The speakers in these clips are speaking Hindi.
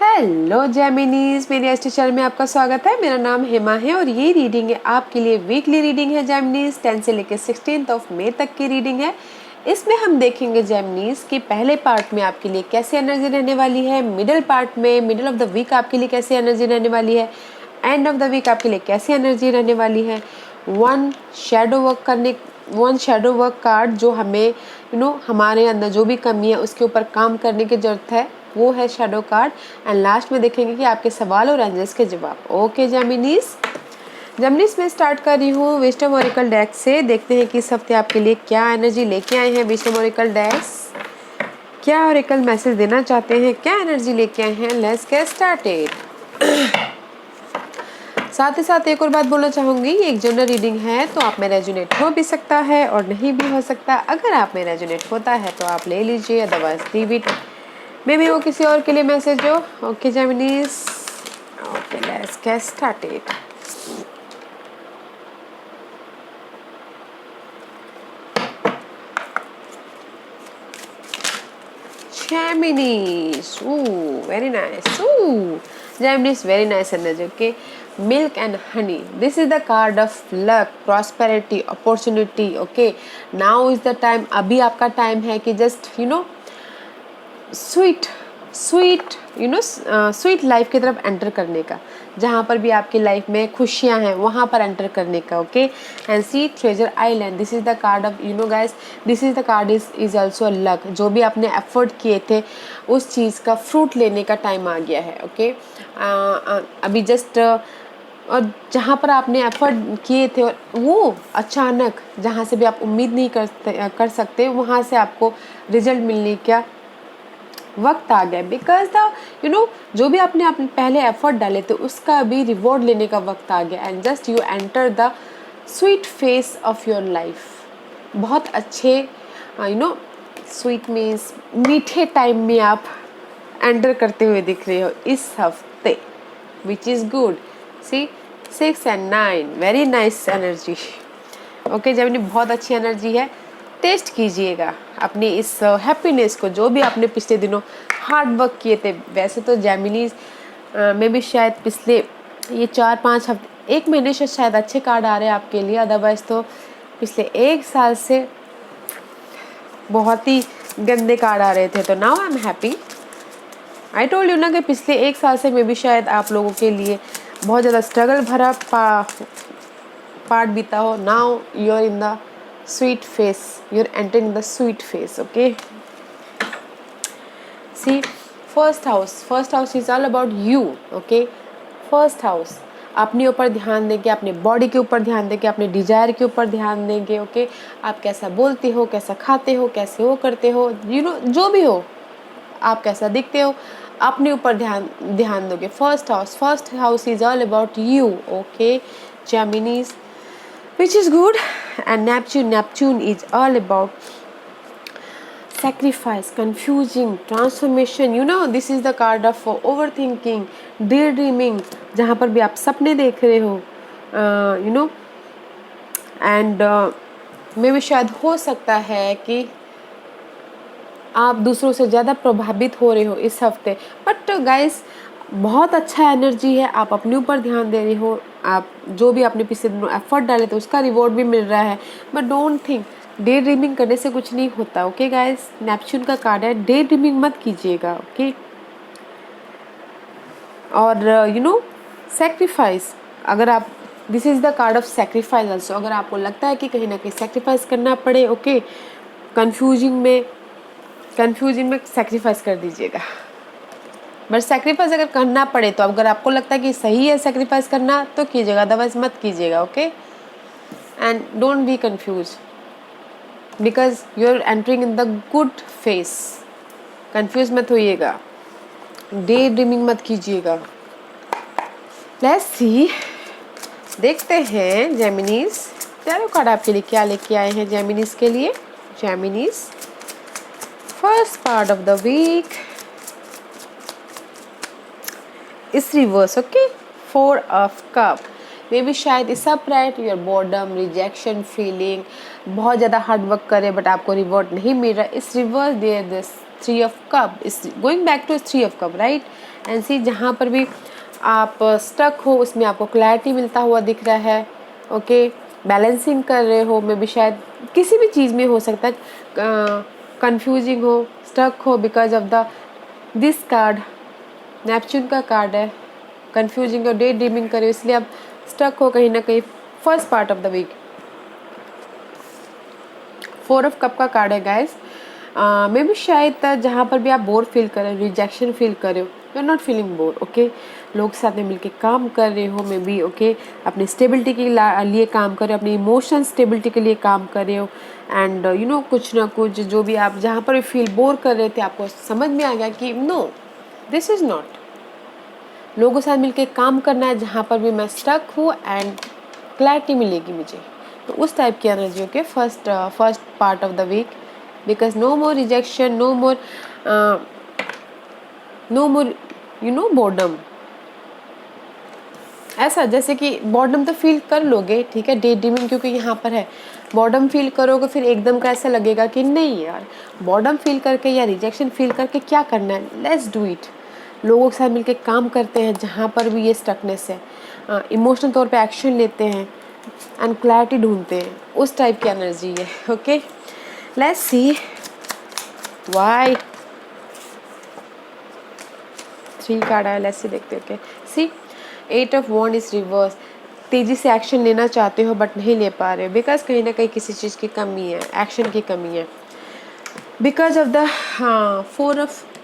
हेलो जेमिनीज, मेरे एस चैनल में आपका स्वागत है। मेरा नाम हेमा है और ये रीडिंग है आपके लिए वीकली रीडिंग है जेमिनीज। 10 से लेकर 16 मई तक की रीडिंग है। इसमें हम देखेंगे जेमिनीज कि पहले पार्ट में आपके लिए कैसी एनर्जी रहने वाली है, मिडिल पार्ट में मिडिल ऑफ द वीक आपके लिए कैसी एनर्जी रहने वाली है, एंड ऑफ द वीक आपके लिए कैसी एनर्जी रहने वाली है। वन शेडो वर्क कार्ड जो हमें हमारे अंदर जो भी कमी है उसके ऊपर काम करने की जरूरत है, वो है शेडो कार्ड। एंड लास्ट में देखेंगे कि आपके सवाल और एंजल्स के जवाब। ओके जेमिनीज मैं स्टार्ट कर रही हूँ विजडम ओरेकल डेक से। देखते हैं कि इस हफ्ते आपके लिए क्या एनर्जी लेके आए हैं विजडम ओरेकल डेक्स। क्या ओरेकल मैसेज देना चाहते हैं, क्या एनर्जी लेके आए हैं। Let's get started. साथ ही साथ एक और बात बोलना चाहूँगी, ये एक जनरल रीडिंग है तो आप में रेजोनेट हो भी सकता है और नहीं भी हो सकता। अगर आप में रेजोनेट होता है तो आप ले लीजिए, otherwise leave it. Maybe वो किसी और के लिए मैसेज हो। Okay Geminis, okay let's get started. Geminis, ooh, very nice. Ooh, Geminis, very nice energy. Okay, milk and honey. This is the card of luck, prosperity, opportunity. Okay, now is the time. अभी आपका टाइम है कि just स्वीट स्वीट लाइफ की तरफ एंटर करने का। जहाँ पर भी आपकी लाइफ में खुशियाँ हैं वहाँ पर एंटर करने का। Okay, and see treasure island, this is the card of guys, this is the card is also luck. जो भी आपने एफर्ट किए थे उस चीज़ का फ्रूट लेने का टाइम आ गया है। ओके, अभी जस्ट और जहाँ पर आपने एफर्ट किए थे और वो अचानक जहाँ से भी आप उम्मीद नहीं कर सकते वहाँ से आपको रिजल्ट मिलने का वक्त आ गया। बिकॉज जो भी आपने पहले एफर्ट डाले थे उसका भी रिवॉर्ड लेने का वक्त आ गया। And just you enter the sweet face of your life. बहुत अच्छे स्वीट मीन्स मीठे टाइम में आप एंटर करते हुए दिख रहे हो इस हफ्ते, which is good. See 6 and 9, very nice energy. Okay Gemini, बहुत अच्छी एनर्जी है। टेस्ट कीजिएगा अपनी इस हैप्पीनेस को, जो भी आपने पिछले दिनों हार्ड वर्क किए थे। वैसे तो जेमिनीज में भी शायद पिछले ये 4-5 हफ्ते, 1 महीने से शायद अच्छे कार्ड आ रहे हैं आपके लिए। अदरवाइज तो पिछले 1 साल से बहुत ही गंदे कार्ड आ रहे थे। तो now I am happy. I told you ना कि पिछले 1 साल से मैं भी शायद आप लोगों के लिए बहुत ज़्यादा स्ट्रगल भरा पार्ट बीता हो। Now you are in the sweet phase, you're entering the sweet phase. Okay, see, first house is all about you. Okay, first house अपने ऊपर ध्यान देंगे, अपने बॉडी के ऊपर ध्यान देंगे, अपने डिजायर के ऊपर ध्यान देंगे। ओके, आप कैसा बोलते हो, कैसा खाते हो, कैसे वो करते हो, जो भी हो, आप कैसा दिखते हो, अपने ऊपर ध्यान दोगे। First house is all about you. Okay Geminis, which is good. And Neptune is all about sacrifice, confusing, transformation. This is the card of overthinking, daydreaming, जहाँ पर भी आप सपने देख रहे हो, एंड मे भी शायद हो सकता है कि आप दूसरों से ज़्यादा प्रभावित हो रहे हो इस हफ्ते। बट गाइस, बहुत अच्छा एनर्जी है। आप अपने ऊपर ध्यान दे रहे हो, आप जो भी अपने पिछले दिनों एफर्ट डाले थे उसका रिवॉर्ड भी मिल रहा है। But don't think, day dreaming करने से कुछ नहीं होता। ओके गाइस, नेपच्यून का कार्ड है, डे ड्रीमिंग मत कीजिएगा। ओके, और सेक्रीफाइस, अगर आप, this is the card of sacrifice also. अगर आपको लगता है कि कहीं ना कहीं सेक्रीफाइस करना पड़े, ओके, कन्फ्यूजिंग में सेक्रीफाइस कर दीजिएगा। बट सेक्रीफाइस अगर करना पड़े तो अगर आपको लगता है कि सही है सेक्रीफाइस करना तो कीजिएगा, अदरवाइज मत कीजिएगा। Okay, and don't be confuse because you are entering in the good phase. Confuse मत होइएगा, डे ड्रीमिंग मत कीजिएगा। लेट्स सी, देखते हैं जेमिनीज टैरो कार्ड आपके लिए क्या लेके आए हैं। जेमिनीज के लिए, Geminis first part of the week is reverse. Okay, 4 of cup, maybe शायद is upright your boredom, rejection feeling, बहुत ज़्यादा हार्ड वर्क करे बट आपको रिवॉर्ड नहीं मिल रहा। Is reverse there this three of cup, is going back to three of cup, right. And see जहाँ पर भी आप स्टक हो उसमें आपको क्लैरिटी मिलता हुआ दिख रहा है, ओके। बैलेंसिंग कर रहे हो, मे बी शायद किसी भी चीज़ में हो सकता है, कंफ्यूजिंग हो, स्टक हो because of the this card, Neptune का कार्ड है। कंफ्यूजिंग और डे ड्रीमिंग करे इसलिए आप स्टक हो कहीं ना कहीं first part of the week. Four of cup का कार्ड है गाइस। मे बी शायद जहाँ पर भी आप बोर फील कर रहे हो, रिजेक्शन फील कर रहे हो, you are not feeling bore, okay. लोग साथ में मिलके काम कर रहे हो, मे बी ओके, अपनी स्टेबिलिटी के लिए काम कर रहे हो, अपनी इमोशन स्टेबिलिटी के लिए काम कर रहे हो। एंड यू नो कुछ ना कुछ जो भी आप जहाँ पर भी फील बोर कर रहे थे, आपको समझ में आ गया कि नो, दिस इज़ नॉट। लोगों के साथ मिलके काम करना है जहाँ पर भी मैं स्टक हूँ एंड क्लैरिटी मिलेगी मुझे। तो उस टाइप की energy, okay, first part of the week, because no more rejection, no more you know boredom. ऐसा जैसे कि बॉर्डम तो फील कर लोगे, ठीक है, डे ड्रीमिंग क्योंकि यहाँ पर है, बॉर्डम फील करोगे फिर एकदम का ऐसा लगेगा कि नहीं यार, बॉर्डम फील करके या रिजेक्शन फील करके क्या करना है, लेट्स डू इट। लोगों के साथ मिलके काम करते हैं जहाँ पर भी ये स्टकनेस है, इमोशनल तौर पे एक्शन लेते हैं एंड क्लैरिटी ढूंढते हैं, उस टाइप की एनर्जी है, okay. Let's see why three card आया, लेट्स सी देखते हैं, okay. See eight of wand is reverse. तेजी से एक्शन लेना चाहते हो बट नहीं ले पा रहे हो बिकॉज कहीं ना कहीं किसी चीज़ की कमी है, एक्शन की कमी है, because of the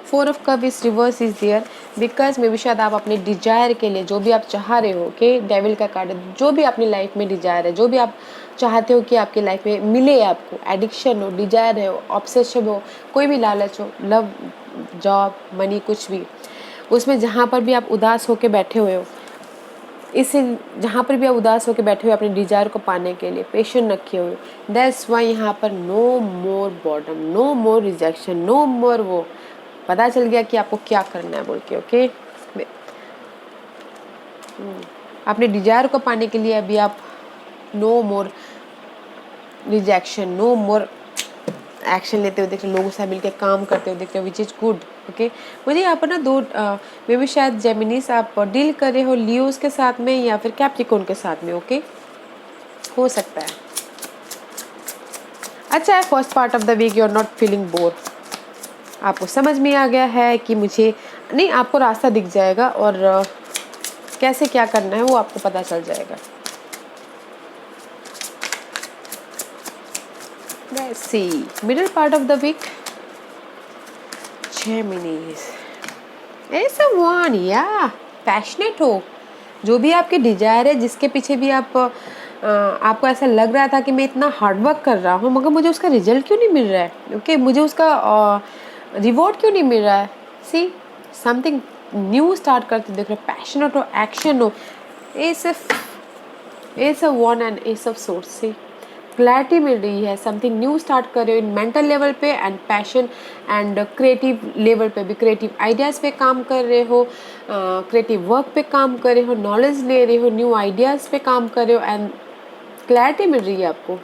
four of cup is reverse is there, because maybe शायद आप अपने डिजायर के लिए जो भी आप चाह रहे हो, ओके, डेविल का कार्ड है, जो भी अपनी लाइफ में डिजायर है, जो भी आप चाहते हो कि आपकी लाइफ में मिले, आपको एडिक्शन हो, डिजायर हो, ऑब्सेशन हो, कोई भी लालच हो, लव, जॉब, मनी, कुछ भी, उसमें जहाँ पर भी आप उदास होकर बैठे हुए हो, इसे जहाँ पर भी आप उदास होकर बैठे हुए अपने डिजायर को पाने के लिए पेशेंट रखे हुए, दैट्स वाई यहाँ पर नो मोर boredom, no more rejection, no मोर, वो पता चल गया कि आपको क्या करना है बोल के, ओके। अपने डिजायर को पाने के लिए अभी आप no more rejection, no more action लेते हुए देख रहे, लोगों से मिलकर काम करते हुए देख रहे हो, विच इज़ गुड, ओके। मुझे यहाँ पर ना दो मे भी शायद जेमिनीस आप डील कर रहे हो, लियोस के साथ में या फिर कैप्रिकॉर्न के साथ में, ओके, हो सकता है। अच्छा है, first part of the week you are not feeling bore, आपको समझ में आ गया है कि मुझे नहीं, आपको रास्ता दिख जाएगा और कैसे क्या करना है वो आपको पता चल जाएगा। Let's see, middle part of the week, Geminis, ऐसा वन या पैशनेट हो, जो भी आपके डिजायर है, जिसके पीछे भी आप आपको ऐसा लग रहा था कि मैं इतना हार्डवर्क कर रहा हूँ मगर मुझे उसका रिजल्ट क्यों नहीं मिल रहा है, ओके, मुझे उसका रिवॉर्ड क्यों नहीं मिल रहा है। सी समथिंग न्यू स्टार्ट करते देख रहे हो, पैशनेट हो, एक्शन हो, एस ऑफ वन and ace of swords, see clarity मिल रही है, समथिंग न्यू स्टार्ट कर रहे हो इन मेंटल लेवल पे and passion and creative level पे भी, क्रिएटिव आइडियाज़ पे काम कर रहे हो, क्रिएटिव वर्क पे काम कर रहे हो, नॉलेज ले रहे हो, न्यू आइडियाज़ पे काम कर रहे हो एंड क्लैरिटी मिल रही है आपको,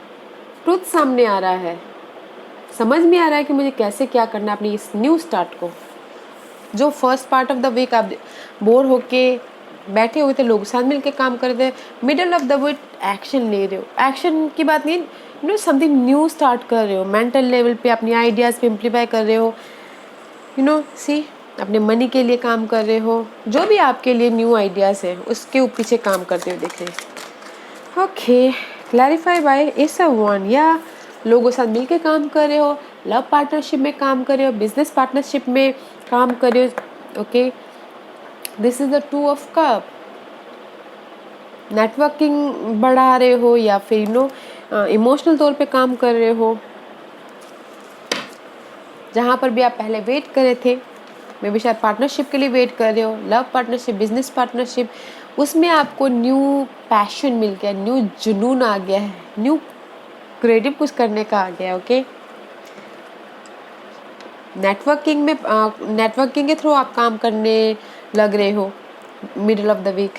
ट्रुथ सामने आ रहा है, समझ में आ रहा है कि मुझे कैसे क्या करना है अपनी इस न्यू स्टार्ट को। जो first part of the week आप बोर होके बैठे हुए थे, लोग साथ मिल के काम कर रहे थे, middle of the week action ले रहे हो, एक्शन की बात नहीं, you know something new start कर रहे हो, मेंटल लेवल पे अपनी आइडियाज़ पे इम्प्लीफाई कर रहे हो, यू नो सी अपने मनी के लिए काम कर रहे हो, जो भी आपके लिए न्यू आइडियाज़ है उसके पीछे काम करते हुए दिख रहे हैं, okay. Clarify by S of one, या लोगों के साथ मिल के काम कर रहे हो, लव पार्टनरशिप में काम कर रहे हो, बिजनेस पार्टनरशिप में काम कर रहे हो, okay. This is the two of cup, networking बढ़ा रहे हो या फिर यू नो इमोशनल तौर पे काम कर रहे हो, जहाँ पर भी आप पहले वेट कर रहे थे, मे बी शायद पार्टनरशिप के लिए वेट कर रहे हो, लव पार्टनरशिप, बिजनेस पार्टनरशिप, उसमें आपको न्यू पैशन मिल गया, न्यू जुनून आ गया है, न्यू क्रिएटिव कुछ करने का आ गया, ओके। नेटवर्किंग में नेटवर्किंग के थ्रू आप काम करने लग रहे हो middle of the week,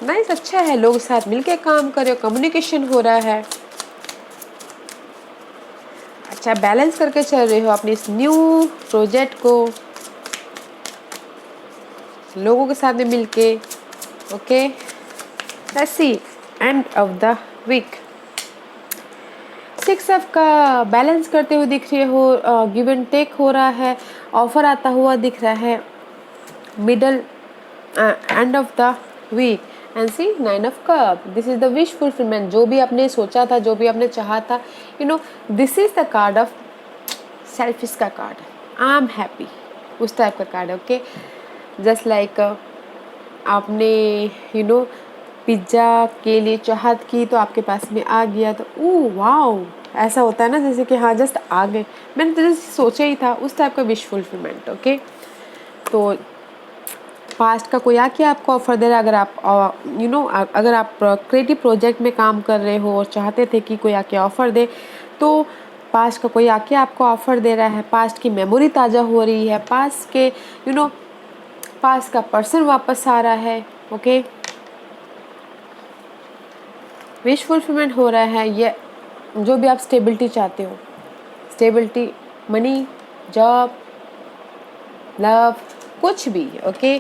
nice, अच्छा है, लोग साथ मिलके काम कर रहे हो, कम्युनिकेशन हो रहा है, चाहे बैलेंस करके चल रहे हो अपने इस न्यू प्रोजेक्ट को लोगों के साथ में मिलके, okay. Let's see end of the week. 6 आपका बैलेंस करते हुए दिख रहे हो, गिव एंड टेक हो रहा है, ऑफर आता हुआ दिख रहा है, middle end of the week. End see 9 of cup, this is the wish fulfilment. जो भी आपने सोचा था, जो भी आपने चाहा था, this is the card of selfish का कार्ड, आई एम हैप्पी, उस टाइप का कार्ड है, ओके। जस्ट लाइक आपने पिज्ज़ा के लिए चाहत की तो आपके पास में आ गया, तो ओ वाओ, ऐसा होता है ना, जैसे कि हाँ जस्ट आ गए, मैंने तो जैसे सोचा ही था, उस टाइप का विश फुलफिलमेंट, ओके। तो पास्ट का कोई आके आपको ऑफर दे रहा है, अगर आप अगर आप क्रिएटिव प्रोजेक्ट में काम कर रहे हो और चाहते थे कि कोई आके ऑफर दे, तो पास्ट का कोई आके आपको ऑफर दे रहा है, पास्ट की मेमोरी ताज़ा हो रही है, पास्ट के पास्ट का पर्सन वापस आ रहा है, ओके। विश फुलफिलमेंट हो रहा है। ये जो भी आप स्टेबिलिटी चाहते हो, स्टेबिलिटी, मनी, जॉब, लव, कुछ भी, ओके,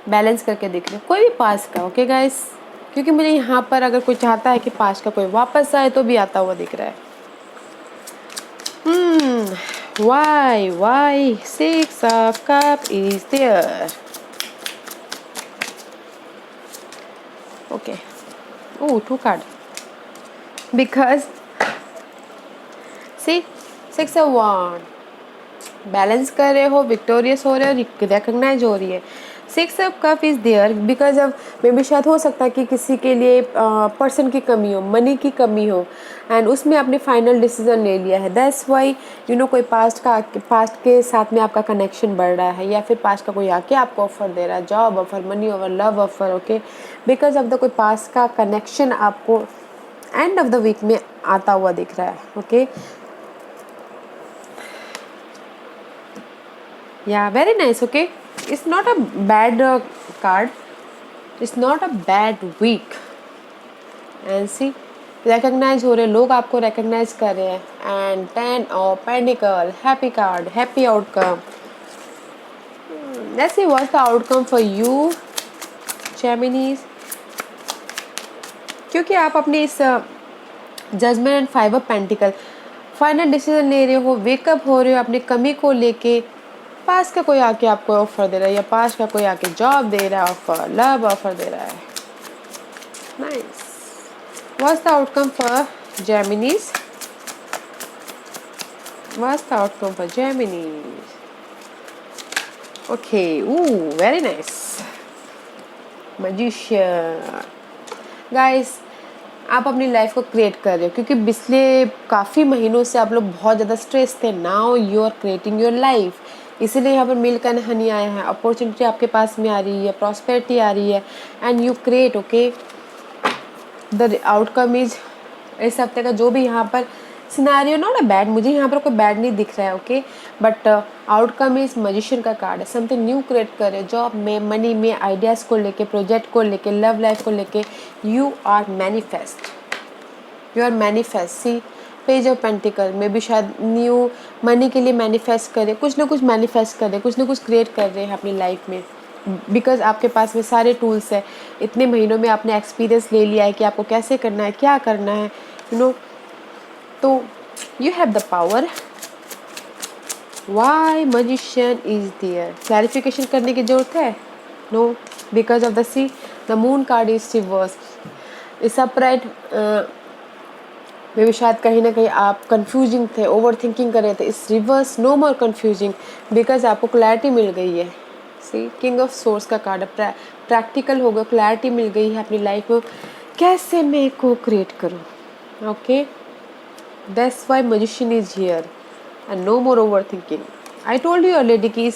बैलेंस करके देख रहे हो, कोई भी पास का, ओके गाइस, क्योंकि मुझे यहाँ पर अगर कोई चाहता है कि पास का कोई वापस आए तो भी आता हुआ दिख रहा है। why 6 of cup is there, okay. Oh, 2 card, because see 6 of wand, balance कर रहे हो, विक्टोरियस हो रहे हो, रिकग्नाइज हो रही है। 6 of cup is there because अब मे भी शायद हो सकता है कि किसी के लिए पर्सन की कमी हो, मनी की कमी हो, एंड उसमें आपने फाइनल डिसीजन ले लिया है। दैट्स वाई कोई पास्ट के साथ में आपका कनेक्शन बढ़ रहा है, या फिर पास्ट का कोई आके आपको ऑफर दे रहा है, job offer, money offer, love offer, okay, because of the कोई पास्ट का कनेक्शन आपको एंड ऑफ द वीक में आता हुआ दिख रहा है, okay. Yeah, very nice, okay. It's not a bad card, it's not a bad week, and see, recognize हो रहे, लोग आपको recognize कर रहे हैं, and 10 of Pentacle, happy card, happy outcome. Let's see what's the outcome for you, Geminis, क्योंकि आप अपने इस judgement and 5 of pentacle final decision ले रहे हो, वेकअप हो रहे हो अपनी कमी को लेके, पास का कोई आके आपको ऑफर दे रहा है, या पास का कोई आके जॉब दे रहा है, ऑफर, लव ऑफर दे रहा है। Nice. What's the outcome for Geminis? What's the outcome for Geminis? Okay, very nice. Magician. Guys, आप अपनी लाइफ को क्रिएट कर रहे हो, क्योंकि पिछले काफ़ी महीनों से आप लोग बहुत ज़्यादा स्ट्रेस थे। Now you are creating your life, इसीलिए यहाँ पर मिल्क एंड हनी आया है। अपॉर्चुनिटी आपके पास में आ रही है, प्रॉस्पेरिटी आ रही है, and you create, okay. The outcome is, इस हफ्ते का जो भी यहाँ पर सिनेरियो, नॉट अ बैड, मुझे यहाँ पर कोई बैड नहीं दिख रहा है, okay, but outcome is magician का कार्ड है। समथिंग न्यू क्रिएट करे, जॉब में, मनी में, आइडियाज़ को लेके, प्रोजेक्ट को लेके, लव लाइफ को लेके, you are manifest, you are manifest. See page of pentacle में भी शायद न्यू मनी के लिए मैनिफेस्ट करे, कुछ ना कुछ मैनिफेस्ट करे, कुछ ना कुछ क्रिएट कर रहे हैं अपनी लाइफ में, बिकॉज आपके पास में सारे टूल्स है। इतने महीनों में आपने एक्सपीरियंस ले लिया है कि आपको कैसे करना है, क्या करना है, तो you have the power. Why magician is there, clarification करने की जरूरत है? No, because of the see, the moon card is reverse, इस अपराइट में भी शायद कहीं ना कहीं आप कंफ्यूजिंग थे, ओवर थिंकिंग कर रहे थे। इस reverse, no more confusing, because आपको क्लैरिटी मिल गई है। सी, किंग ऑफ सोर्स का कार्ड है, प्रैक्टिकल हो गया, क्लैरिटी मिल गई है अपनी लाइफ में, कैसे मैं को क्रिएट करूँ, okay. That's why magician is here and no more over thinking. I told you already कि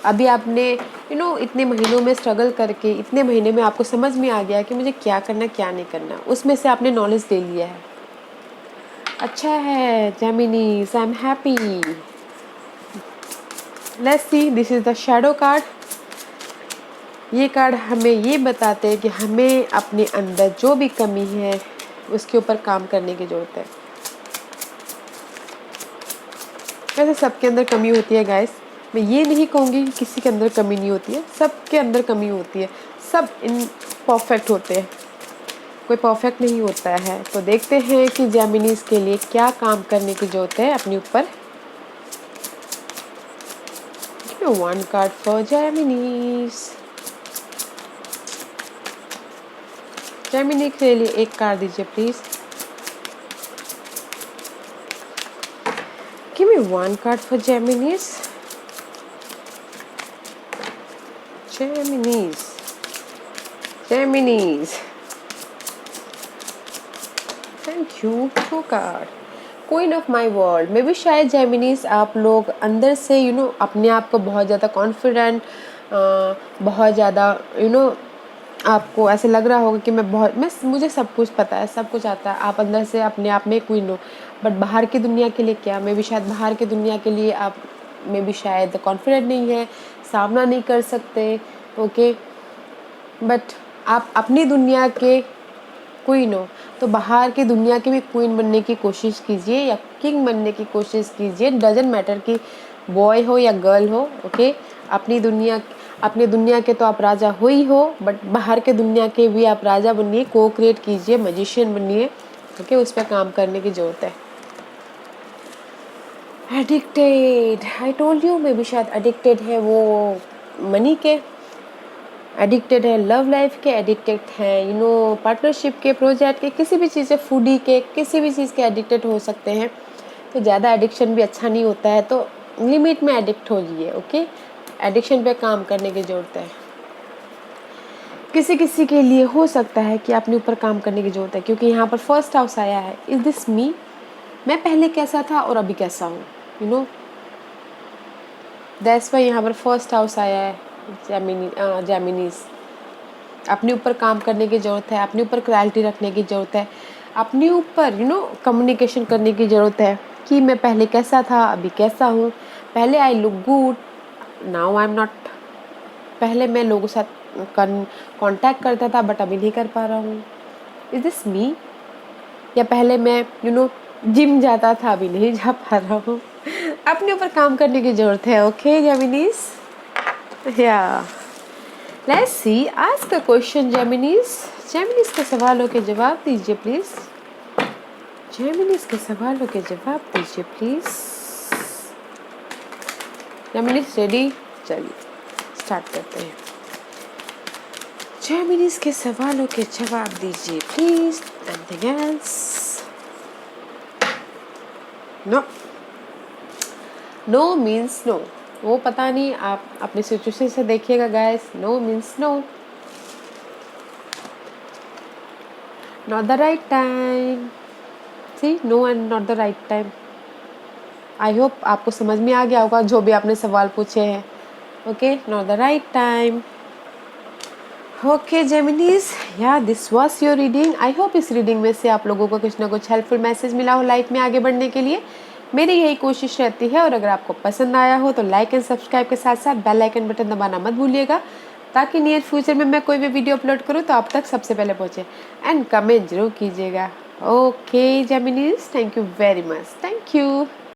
अभी आपने इतने महीनों में स्ट्रगल करके, इतने महीने में आपको समझ में आ गया कि मुझे क्या करना, क्या नहीं करना, उसमें से आपने नॉलेज ले लिया है। अच्छा है Geminis, I am happy. Let's see, this is the shadow card. ये कार्ड हमें ये बताते हैं कि हमें अपने अंदर जो भी कमी है उसके ऊपर काम करने की ज़रूरत है। वैसे सबके अंदर कमी होती है गाइस, मैं ये नहीं कहूँगी कि किसी के अंदर कमी नहीं होती है, सबके अंदर कमी होती है, सब इन परफेक्ट होते हैं, कोई परफेक्ट नहीं होता है। तो देखते हैं कि जेमिनीज के लिए क्या काम करने की ज़रूरत है अपने ऊपर। One card for Geminis. Gemini के लिए एक कार्ड दीजिए please. Give me one card for Geminis. Geminis, Geminis, thank you. Two card, queen of my world. मे भी शायद जेमिनीज आप लोग अंदर से अपने आप को बहुत ज़्यादा कॉन्फिडेंट, बहुत ज़्यादा आपको ऐसे लग रहा होगा कि मुझे सब कुछ पता है, सब कुछ आता है, आप अंदर से अपने आप में क्वीन हो। बट बाहर की दुनिया के लिए क्या, मे भी शायद बाहर की दुनिया के लिए आप में भी शायद कॉन्फिडेंट नहीं है, सामना नहीं कर सकते। ओके, बट आप अपनी दुनिया के क्वीन हो, तो बाहर की दुनिया की भी क्वीन बनने की कोशिश कीजिए या किंग बनने की कोशिश कीजिए। डजंट मैटर कि बॉय हो या गर्ल हो। ओके, अपनी दुनिया के तो आप राजा हो ही हो, बट बाहर के दुनिया के भी आप राजा बनिए, को क्रिएट कीजिए, मैजिशियन बनिए। ओके, उस पर काम करने की ज़रूरत है। एडिक्टेड, आई टोल्ड यू, मे भी शायद एडिक्टेड है वो मनी के, एडिक्टेड है लव लाइफ के, एडिक्टेड है पार्टनरशिप के, प्रोजेक्ट के, किसी भी चीज़ से, फूडी के, किसी भी चीज़ के एडिक्टेड हो सकते हैं। तो ज़्यादा एडिक्शन भी अच्छा नहीं होता है, तो लिमिट में एडिक्ट हो जाइए। ओके, एडिक्शन पे काम करने की ज़रूरत है। किसी किसी के लिए हो सकता है कि अपने ऊपर काम करने की ज़रूरत है, क्योंकि यहाँ पर फर्स्ट हाउस आया है। इज़ दिस मी, मैं पहले कैसा था और अभी कैसा हूँ, दैट्स वाई यहाँ पर फर्स्ट हाउस आया है। जेमिनीज, अपने ऊपर काम करने की ज़रूरत है, अपने ऊपर क्लैरिटी रखने की ज़रूरत है, अपने ऊपर कम्युनिकेशन करने की ज़रूरत है कि मैं पहले कैसा था, अभी कैसा हूँ। पहले I look good, now I am not. पहले मैं लोगों के साथ कांटेक्ट करता था, बट अभी नहीं कर पा रहा हूँ। इज दिस मी? या पहले मैं जिम जाता था, अभी नहीं जा पा रहा हूँ। अपने ऊपर काम करने की ज़रूरत है। ओके जेमिनीज, या let's see, ask a question Geminis. Geminis के सवालों के जवाब दीजिए प्लीज़। जेमिनीज के सवालों के जवाब दीजिए प्लीज़। Geminis ready? चलिए स्टार्ट करते हैं। जेमिनीज के सवालों के जवाब दीजिए please. Anything else? No, no means no. वो पता नहीं, आप अपनी सिचुएशन से देखिएगा guys. No means no, not the right time. See, no and not the right time. I hope आपको समझ में आ गया होगा जो भी आपने सवाल पूछे हैं। Okay, not the right time. Okay Geminis, या this was your reading. I hope इस रीडिंग में से आप लोगों को कुछ ना कुछ हेल्पफुल मैसेज मिला हो लाइफ में आगे बढ़ने के लिए। मेरी यही कोशिश रहती है, और अगर आपको पसंद आया हो तो लाइक एंड सब्सक्राइब के साथ साथ बेल आइकन बटन दबाना मत भूलिएगा, ताकि नियर फ्यूचर में मैं कोई भी वीडियो अपलोड करूँ तो आप तक सबसे पहले पहुँचे। एंड कमेंट जरूर कीजिएगा। Okay Geminis, thank you very much, thank you.